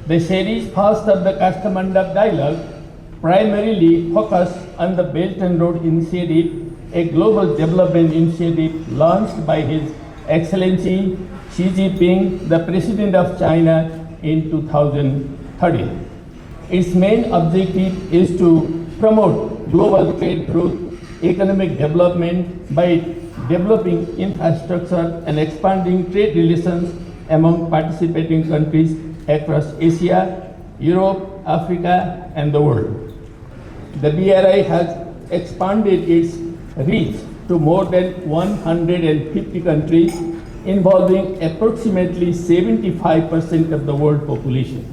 The series first of the Kastamandap dialogue primarily focused on the Belt and Road Initiative, a global development initiative launched by His Excellency Xi Jinping, the President of China, in 2013. Its main objective is to promote global trade through economic development by developing infrastructure and expanding trade relations among participating countries across Asia, Europe, Africa, and the world. The BRI has expanded its reach to more than 150 countries, involving approximately 75% of the world population.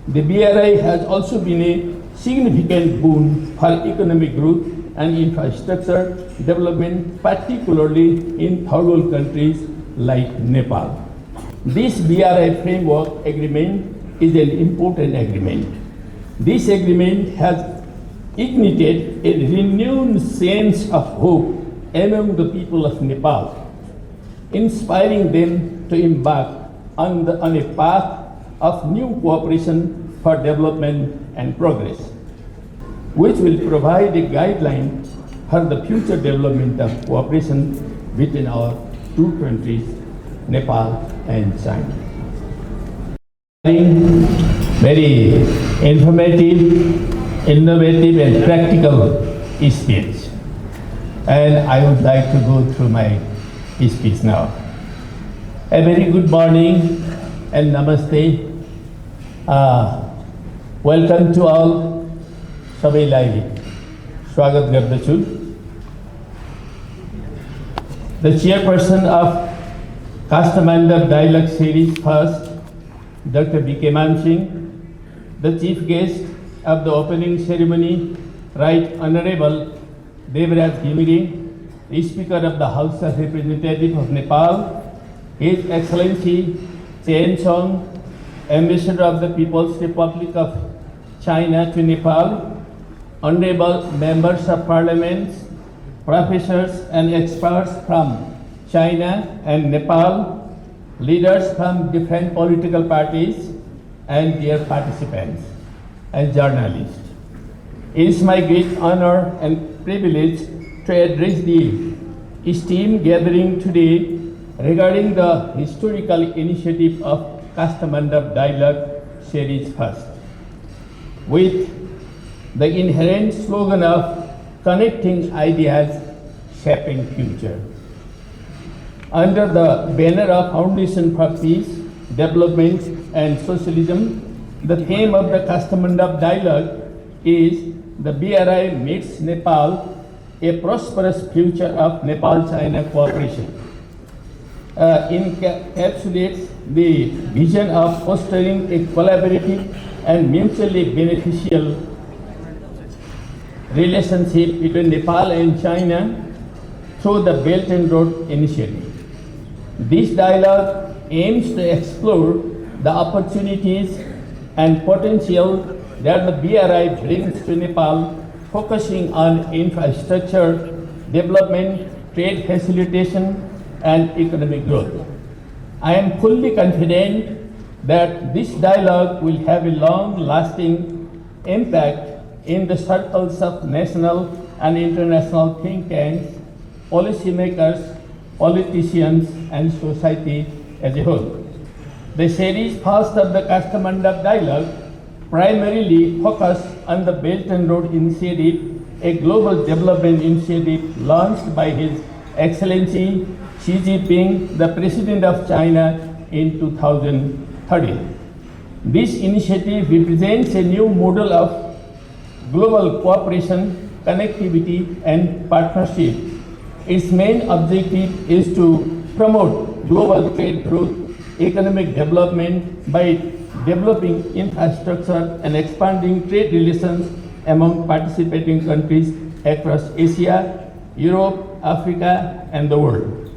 The BRI has also been a significant boon for economic growth and infrastructure development, particularly in third world countries like Nepal. This BRI framework agreement is an important agreement. This agreement has ignited a renewed sense of hope among the people of Nepal, inspiring them to embark on a path of new cooperation for development and progress, which will provide a guideline for the future development of cooperation between our two countries, Nepal and China. Very informative, innovative, and practical speech. And I would like to go through my speech now. A very good morning and namaste. Welcome to all. सबैलाई स्वागत गर्दछु. The chairperson of Kastamandap Dialogue Series first, Dr. B.K. Mansingh, the chief guest of the opening ceremony, Right Honorable Devraj Gimiri, the Speaker of the House of Representatives of Nepal, His Excellency Chen Song, Ambassador of the People's Republic of China to Nepal, Honorable Members of Parliament, professors and experts from China and Nepal, leaders from different political parties, and dear participants and journalists. It is my great honor and privilege to address the esteemed gathering today regarding the historical initiative of Kastamandap Dialogue Series First, with the inherent slogan of connecting ideas, shaping future. Under the banner of Foundation for Peace, Development and Socialism, the theme of the Kastamandap Dialogue is the BRI meets Nepal, a prosperous future of Nepal-China cooperation. Encapsulates the vision of fostering a collaborative and mutually beneficial relationship between Nepal and China through the Belt and Road Initiative. This dialogue aims to explore the opportunities and potential that the BRI brings to Nepal, focusing on infrastructure development, trade facilitation, and economic growth. I am fully confident that this dialogue will have a long-lasting impact in the circles of national and international think tanks, policymakers, politicians, and society as a whole. The series first of the Kastamandap dialogue primarily focused on the Belt and Road Initiative, a global development initiative launched by His Excellency Xi Jinping, the President of China, in 2013. This initiative represents a new model of global cooperation, connectivity, and partnership. Its main objective is to promote global trade through economic development by developing infrastructure and expanding trade relations among participating countries across Asia, Europe, Africa, and the world.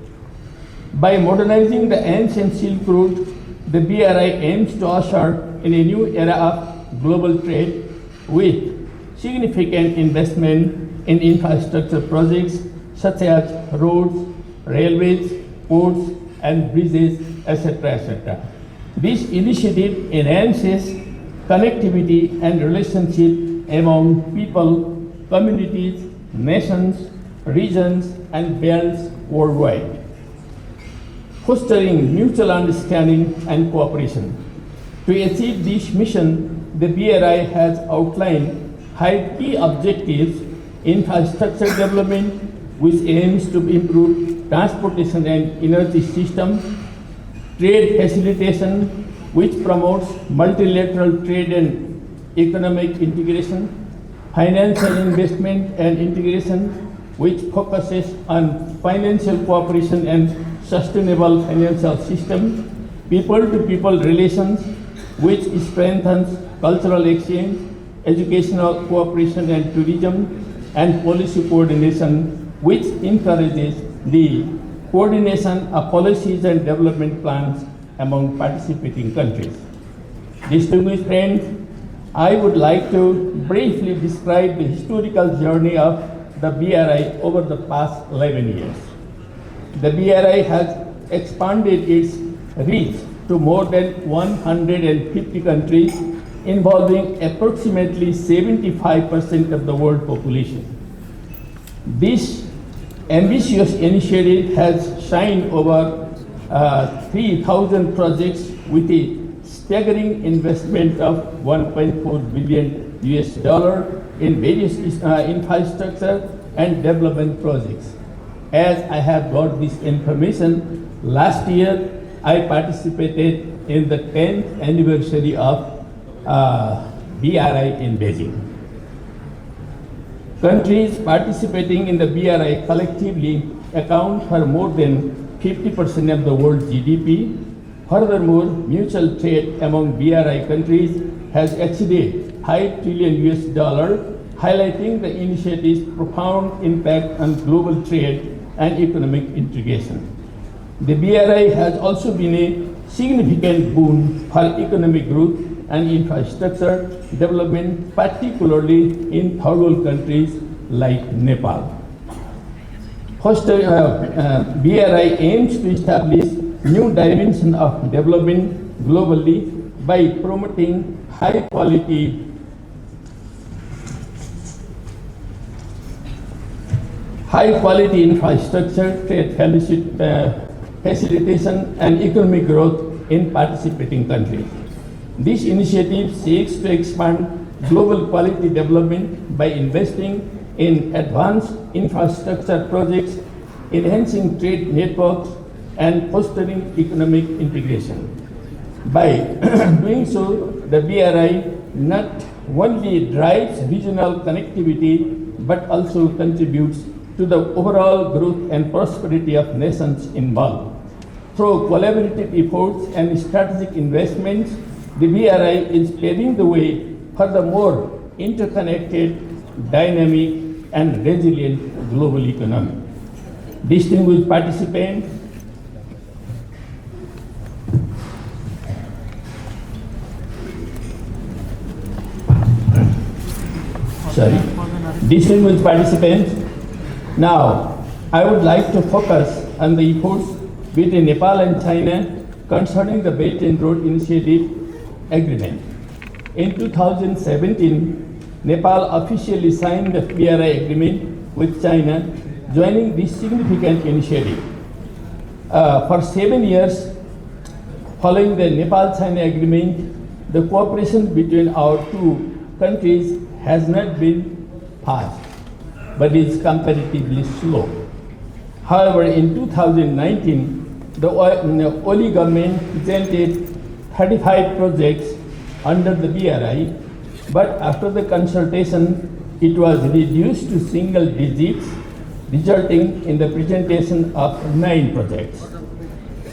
By modernizing the ancient Silk Road, the BRI aims to usher in a new era of global trade with significant investment in infrastructure projects such as roads, railways, ports, and bridges, etc., etc. This initiative enhances connectivity and relationship among people, communities, nations, regions, and belts worldwide, fostering mutual understanding and cooperation. To achieve this mission, the BRI has outlined 5 key objectives: infrastructure development, which aims to improve transportation and energy system; trade facilitation, which promotes multilateral trade and economic integration; financial investment and integration, which focuses on financial cooperation and sustainable financial system; people-to-people relations, which strengthens cultural exchange, educational cooperation and tourism; and policy coordination, which encourages the coordination of policies and development plans among participating countries. Distinguished friends, I would like to briefly describe the historical journey of the BRI over the past 11 years. The BRI has expanded its reach to more than 150 countries, involving approximately 75% of the world population. This ambitious initiative has signed over 3,000 projects with a staggering investment of $1.4 billion in various infrastructure and development projects. As I have got this information, last year I participated in the 10th anniversary of BRI in Beijing. Countries participating in the BRI collectively account for more than 50% of the world's GDP. Furthermore, mutual trade among BRI countries has exceeded $5 trillion, highlighting the initiative's profound impact on global trade and economic integration. The BRI has also been a significant boon for economic growth and infrastructure development, particularly in third world countries like Nepal. First, BRI aims to establish new dimension of development globally by promoting high quality infrastructure, trade facilitation, and economic growth in participating countries. This initiative seeks to expand global quality development by investing in advanced infrastructure projects, enhancing trade networks, and fostering economic integration. By doing so, the BRI not only drives regional connectivity but also contributes to the overall growth and prosperity of nations involved. Through collaborative efforts and strategic investments, the BRI is paving the way for the more interconnected, dynamic, and resilient global economy. Distinguished participants, now I would like to focus on the efforts between Nepal and China concerning the Belt and Road Initiative Agreement. In 2017, Nepal officially signed the BRI agreement with China, joining this significant initiative. For 7 years, following the Nepal-China agreement, the cooperation between our two countries has not been fast, but is comparatively slow. However, in 2019, the Oli government presented 35 projects under the BRI, but after the consultation, it was reduced to single digits, resulting in the presentation of 9 projects.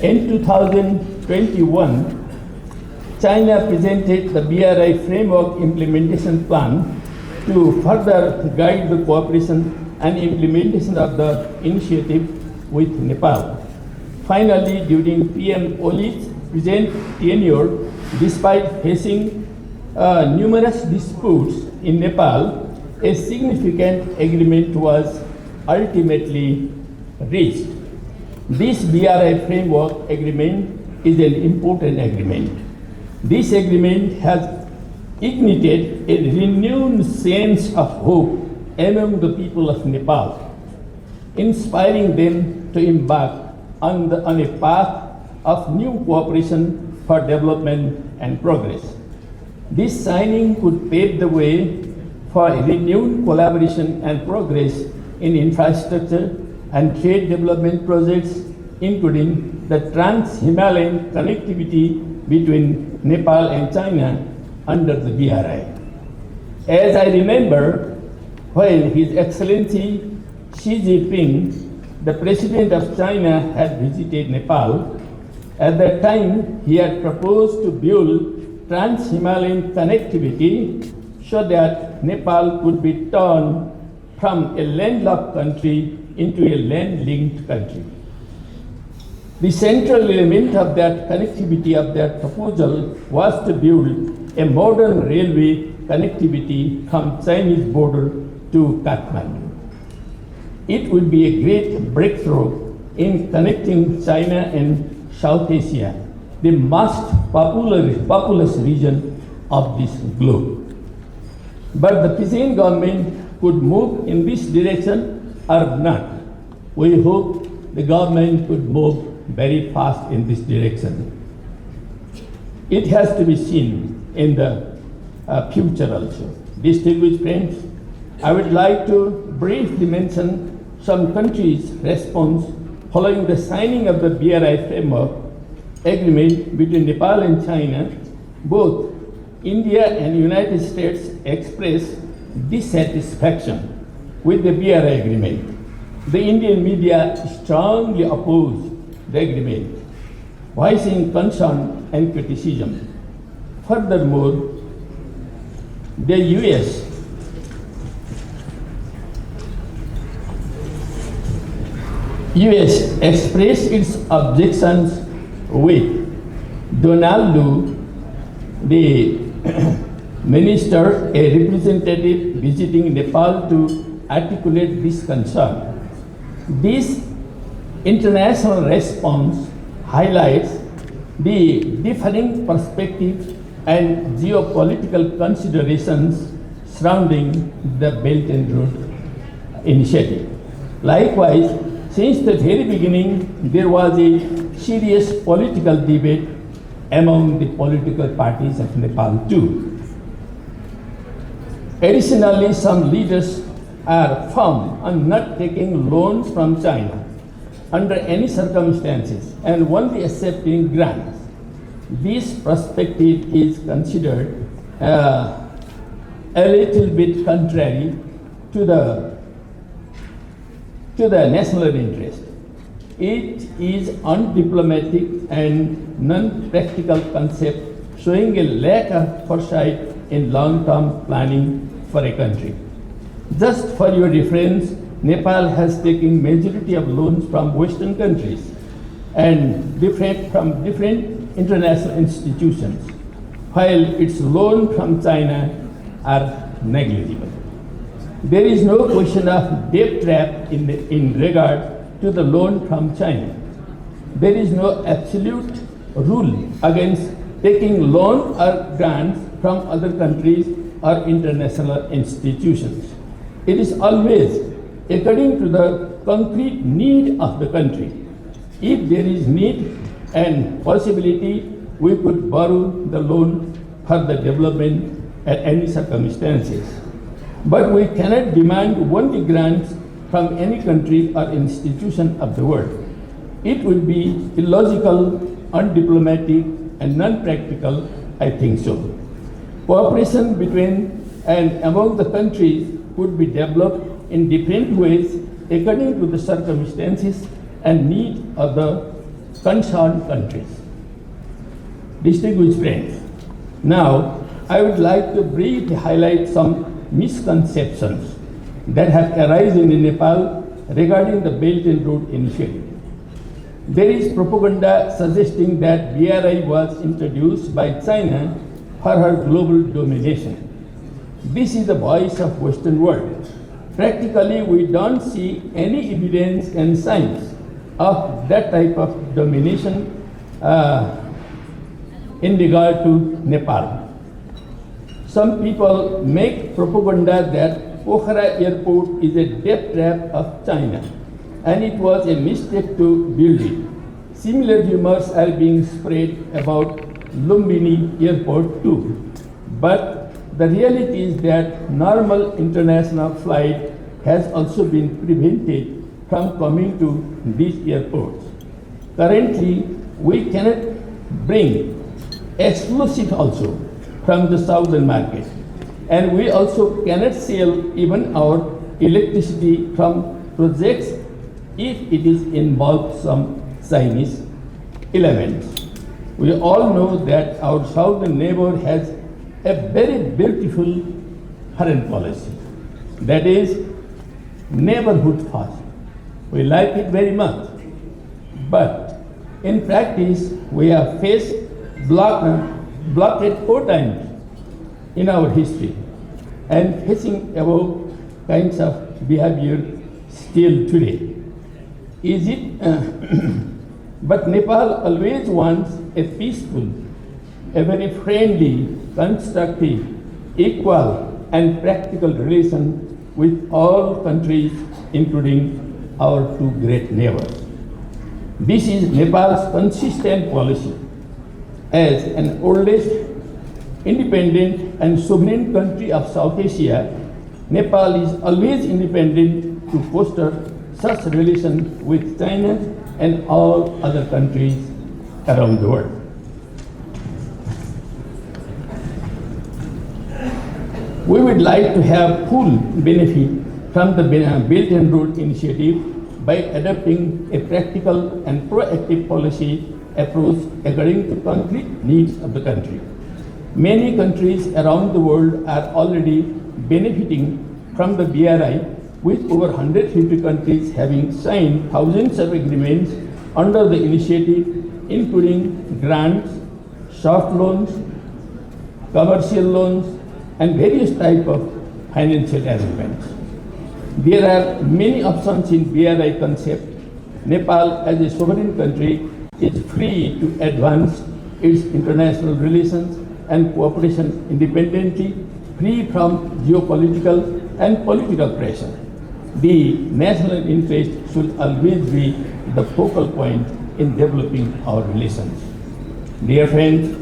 In 2021, China presented the BRI Framework Implementation Plan to further guide the cooperation and implementation of the initiative with Nepal. Finally, during PM Oli's present tenure, despite facing numerous disputes in Nepal, a significant agreement was ultimately reached. This BRI framework agreement is an important agreement. This agreement has ignited a renewed sense of hope among the people of Nepal, inspiring them to embark on a path of new cooperation for development and progress. This signing could pave the way for renewed collaboration and progress in infrastructure and trade development projects, including the trans-Himalayan connectivity between Nepal and China under the BRI. As I remember, when His Excellency Xi Jinping, the President of China, had visited Nepal, at that time he had proposed to build trans-Himalayan connectivity so that Nepal could be turned from a landlocked country into a land-linked country. The central element of that connectivity of that proposal was to build a modern railway connectivity from Chinese border to Kathmandu. It would be a great breakthrough in connecting China and South Asia, the most populous region of this globe. But the present government could move in this direction or not. We hope the government could move very fast in this direction. It has to be seen in the future also. Distinguished friends, I would like to briefly mention some countries' response following the signing of the BRI framework agreement between Nepal and China. Both India and United States expressed dissatisfaction with the BRI agreement. The Indian media strongly opposed the agreement, voicing concern and criticism. Furthermore, the US expressed its objections with Donald Lu, the minister, a representative visiting Nepal to articulate this concern. This international response highlights the differing perspectives and geopolitical considerations surrounding the Belt and Road Initiative. Likewise, since the very beginning, there was a serious political debate among the political parties of Nepal too. Additionally, some leaders are firm on not taking loans from China under any circumstances and only accepting grants. This perspective is considered a little bit contrary to the national interest. It is undiplomatic and non-practical concept, showing a lack of foresight in long-term planning for a country. Just for your reference, Nepal has taken majority of loans from Western countries and from different international institutions, while its loans from China are negligible. There is no question of debt trap in regard to the loan from China. There is no absolute rule against taking loan or grants from other countries or international institutions. It is always according to the concrete need of the country. If there is need and possibility, we could borrow the loan for the development at any circumstances. But we cannot demand only grants from any country or institution of the world. It would be illogical, undiplomatic, and non-practical, I think so. Cooperation between and among the countries could be developed in different ways according to the circumstances and need of the concerned countries. Distinguished friends, now I would like to briefly highlight some misconceptions that have arisen in Nepal regarding the Belt and Road Initiative. There is propaganda suggesting that BRI was introduced by China for her global domination. This is the voice of Western world. Practically, we don't see any evidence and signs of that type of domination uh, in regard to Nepal. Some people make propaganda that Pokhara airport is a death trap of China and it was a mistake to build it. Similar rumors are being spread about Lumbini airport too. But the reality is that normal international flight has also been prevented from coming to these airports. Currently, we cannot bring explosive also from the southern market. And we also cannot sell even our electricity from projects if it is involved some Chinese elements. We all know that our southern neighbor has a very beautiful foreign policy. That is neighborhood first. We like it very much. But in practice, we have faced blockade 4 times in our history and facing above kinds of behavior still today. Is it? But Nepal always wants a peaceful, a very friendly, constructive, equal and practical relation with all countries, including our 2 great neighbors. This is Nepal's consistent policy. As an oldest independent and sovereign country of South Asia, Nepal is always independent to foster such relations with China and all other countries around the world. We would like to have full benefit from the Belt and Road Initiative by adopting a practical and proactive policy approach according to concrete needs of the country. Many countries around the world are already benefiting from the BRI, with over 150 countries having signed thousands of agreements under the initiative, including grants, soft loans, commercial loans, and various types of financial arrangements. There are many options in BRI concept. Nepal, as a sovereign country, is free to advance its international relations and cooperation independently, free from geopolitical and political pressure. The national interest should always be the focal point in developing our relations. Dear friends,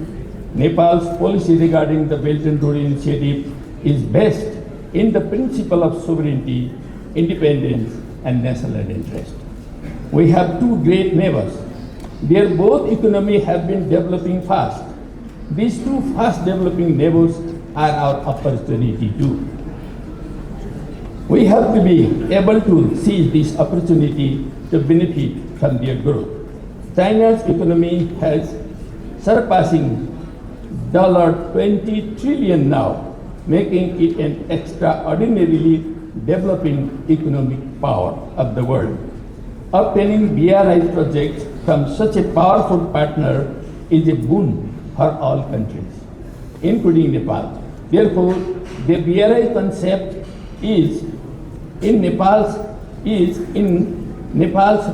Nepal's policy regarding the Belt and Road Initiative is based in the principle of sovereignty, independence, and national interest. We have 2 great neighbors. Their both economies have been developing fast. These 2 fast developing neighbors are our opportunity too. We have to be able to seize this opportunity to benefit from their growth. China's economy has surpassing $20 trillion now, making it an extraordinarily developing economic power of the world. Obtaining BRI projects from such a powerful partner is a boon for all countries, including Nepal. Therefore, the BRI concept is in Nepal's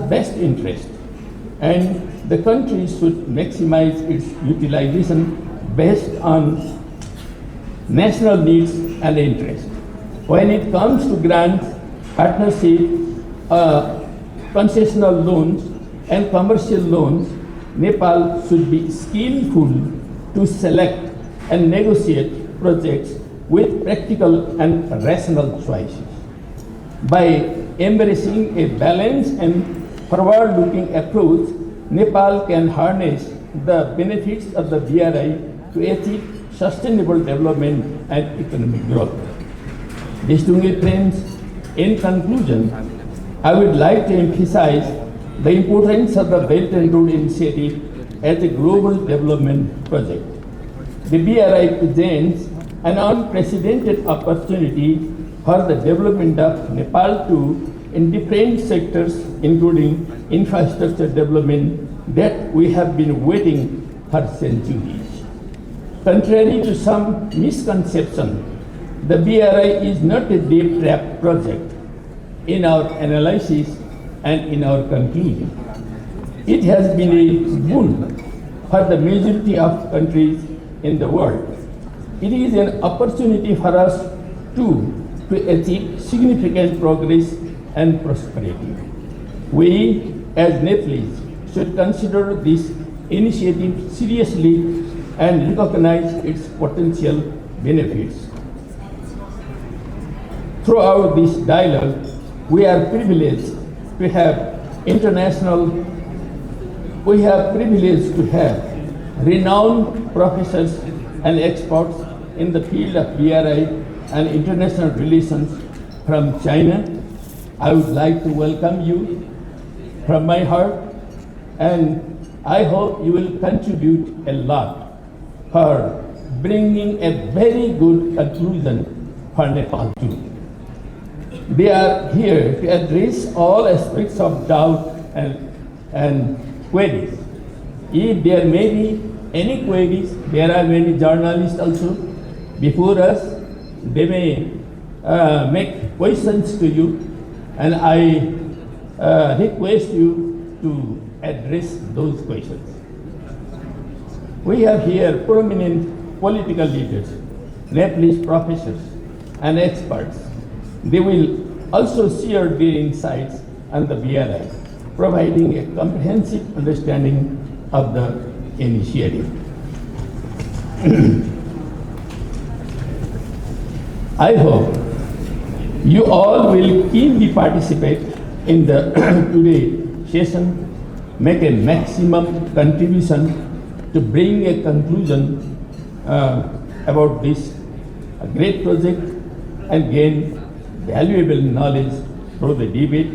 best interest, and the country should maximize its utilization based on national needs and interest. When it comes to grants, partnership, concessional loans, and commercial loans, Nepal should be skillful to select and negotiate projects with practical and rational choices. By embracing a balanced and forward-looking approach, Nepal can harness the benefits of the BRI to achieve sustainable development and economic growth. Distinguished friends, in conclusion, I would like to emphasize the importance of the Belt and Road Initiative as a global development project. The BRI presents an unprecedented opportunity for the development of Nepal too in different sectors, including infrastructure development that we have been waiting for centuries. Contrary to some misconception, the BRI is not a deep trap project. In our analysis and in our conclusion, it has been a boon for the majority of countries in the world. It is an opportunity for us to achieve significant progress and prosperity. We, as Nepalese, should consider this initiative seriously and recognize its potential benefits. Throughout this dialogue, we are privileged to have renowned professors and experts in the field of BRI and international relations from China. I would like to welcome you from my heart, and I hope you will contribute a lot for bringing a very good conclusion for Nepal too. They are here to address all aspects of doubt and queries. If there may be any queries, there are many journalists also before us. They may make questions to you, and I request you to address those questions. We have here prominent political leaders, Nepalese professors and experts. They will also share their insights on the BRI, providing a comprehensive understanding of the initiative. I hope you all will keenly participate in the today session, make a maximum contribution to bring a conclusion about this great project and gain valuable knowledge through the debate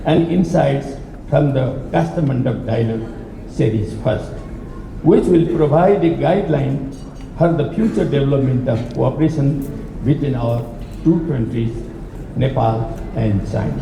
and insights from the Kastamandap Dialogue Series first, which will provide a guideline for the future development of cooperation between our two countries, Nepal and China.